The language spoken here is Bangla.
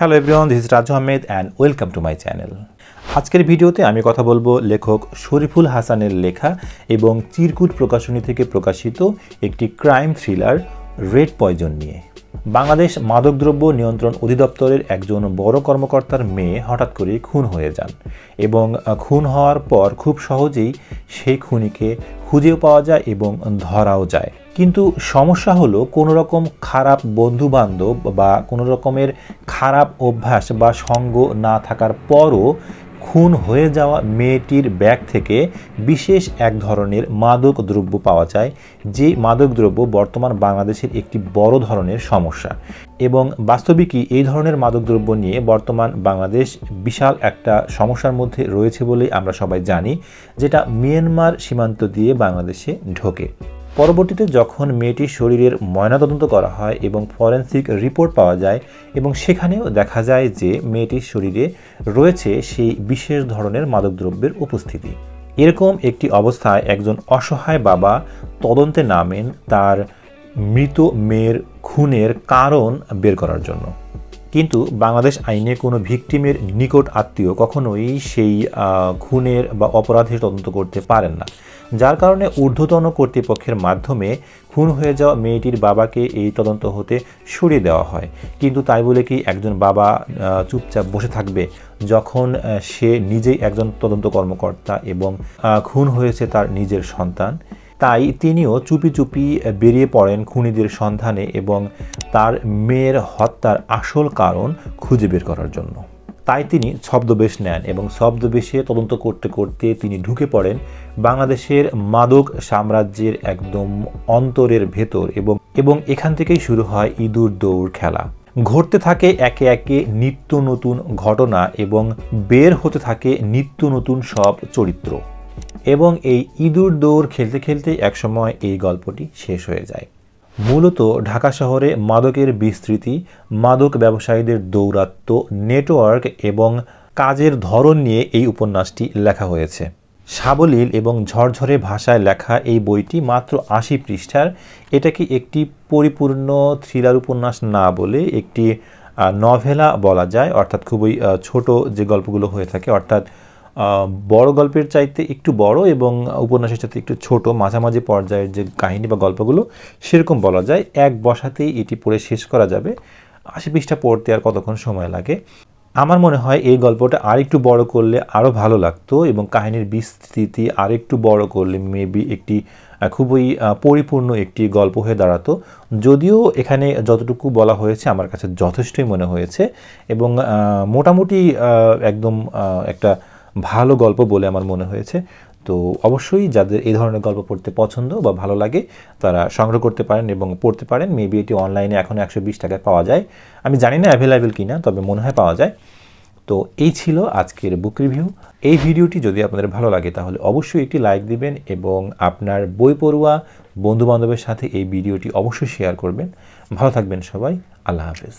Hello everyone, this is Raju Ahmed and welcome to my channel. আজকের ভিডিওতে আমি কথা বলবো লেখক শরীফুল হাসানের লেখা এবং চিরকুট প্রকাশনী থেকে প্রকাশিত একটি ক্রাইম থ্রিলার রেড পয়জন নিয়ে। বাংলাদেশ মাদকদ্রব্য নিয়ন্ত্রণ অধিদপ্তরের একজন বড় কর্মকর্তার মেয়ে হঠাৎ করে খুন হয়ে যান এবং খুন হওয়ার পর খুব সহজেই সেই খুনিকে খুঁজেও পাওয়া যায় এবং ধরাও যায়। কিন্তু সমস্যা হলো কোনো রকম খারাপ বন্ধুবান্ধব বা কোনো রকমের খারাপ অভ্যাস বা সঙ্গ না থাকার পরও খুন হয়ে যাওয়া মেয়েটির ব্যাগ থেকে বিশেষ এক ধরনের মাদক দ্রব্য পাওয়া যায়, যে মাদকদ্রব্য বর্তমান বাংলাদেশের একটি বড় ধরনের সমস্যা। এবং বাস্তবিকই এই ধরনের মাদকদ্রব্য নিয়ে বর্তমান বাংলাদেশ বিশাল একটা সমস্যার মধ্যে রয়েছে বলেই আমরা সবাই জানি, যেটা মিয়ানমার সীমান্ত দিয়ে বাংলাদেশে ঢোকে। পরবর্তীতে যখন মেয়েটির শরীরের ময়নাতদন্ত করা হয় এবং ফরেনসিক রিপোর্ট পাওয়া যায় এবং সেখানেও দেখা যায় যে মেয়েটির শরীরে রয়েছে সেই বিশেষ ধরনের মাদকদ্রব্যের উপস্থিতি। এরকম একটি অবস্থায় একজন অসহায় বাবা তদন্তে নামেন তার মৃত মেয়ের খুনের কারণ বের করার জন্য। কিন্তু বাংলাদেশ আইনে কোনো ভিকটিমের নিকট আত্মীয় কখনোই সেই খুনের বা অপরাধের তদন্ত করতে পারেন না, যার কারণে ঊর্ধ্বতন কর্তৃপক্ষের মাধ্যমে খুন হয়ে যাওয়া মেয়েটির বাবাকে এই তদন্ত হতে সরিয়ে দেওয়া হয়। কিন্তু তাই বলে কি একজন বাবা চুপচাপ বসে থাকবে যখন সে নিজেই একজন তদন্ত কর্মকর্তা এবং খুন হয়েছে তার নিজের সন্তান? তাই তিনিও চুপি চুপি বেরিয়ে পড়েন খুনিদের সন্ধানে এবং তার মেয়ের হত্যার আসল কারণ খুঁজে বের করার জন্য। তাই তিনি ছদ্মবেশ নেন এবং ছদ্মবেশে তদন্ত করতে করতে তিনি ঢুকে পড়েন বাংলাদেশের মাদক সাম্রাজ্যের একদম অন্তরের ভেতর এবং এখান থেকেই শুরু হয় ইঁদুর দৌড় খেলা। ঘটতে থাকে একে একে নিত্য নতুন ঘটনা এবং বের হতে থাকে নিত্য নতুন সব চরিত্র। এবং এই ইঁদুর দৌড় খেলতে খেলতে একসময় এই গল্পটি শেষ হয়ে যায়। মূলত ঢাকা শহরে মাদকের বিস্তৃতি, মাদক ব্যবসায়ীদের দৌরাত্ম্য, নেটওয়ার্ক এবং কাজের ধরন নিয়ে এই উপন্যাসটি লেখা হয়েছে। সাবলীল এবং ঝরঝরে ভাষায় লেখা এই বইটি মাত্র ৮০ পৃষ্ঠার। এটাকে একটি পরিপূর্ণ থ্রিলার উপন্যাস না বলে একটি নভেলা বলা যায়, অর্থাৎ খুবই ছোট যে গল্পগুলো হয়ে থাকে, অর্থাৎ বড় গল্পের চাইতে একটু বড় এবং উপন্যাসের চাইতে একটু ছোট মাঝামাঝি পর্যায়ের যে কাহিনী বা গল্পগুলো, সেরকম বলা যায়। এক বসাতেই এটি পড়ে শেষ করা যাবে। ৮০ পৃষ্ঠা পড়তে আর কতক্ষণ সময় লাগে? আমার মনে হয় এই গল্পটা আরেকটু বড় করলে আরও ভালো লাগতো এবং কাহিনীর বিস্তৃতি আরেকটু বড় করলে মেবি একটি খুবই পরিপূর্ণ একটি গল্প হয়ে দাঁড়াতো। যদিও এখানে যতটুকু বলা হয়েছে আমার কাছে যথেষ্টই মনে হয়েছে এবং মোটামুটি একদম একটা ভালো গল্প বলে আমার মনে হয়েছে। তো অবশ্যই যাদের এই ধরনের গল্প পড়তে পছন্দ বা ভালো লাগে তারা সংগ্রহ করতে পারেন এবং পড়তে পারেন। মেবি এটি অনলাইনে এখন ১২০ টাকায় পাওয়া যায়। আমি জানি না অ্যাভেলেবেল কিনা, তবে মনে হয় পাওয়া যায়। তো এই ছিল আজকের বুক রিভিউ। এই ভিডিওটি যদি আপনাদের ভালো লাগে তাহলে অবশ্যই একটি লাইক দিবেন এবং আপনার বই পড়ুয়া বন্ধুবান্ধবের সাথে এই ভিডিওটি অবশ্যই শেয়ার করবেন। ভালো থাকবেন সবাই। আল্লাহ হাফেজ।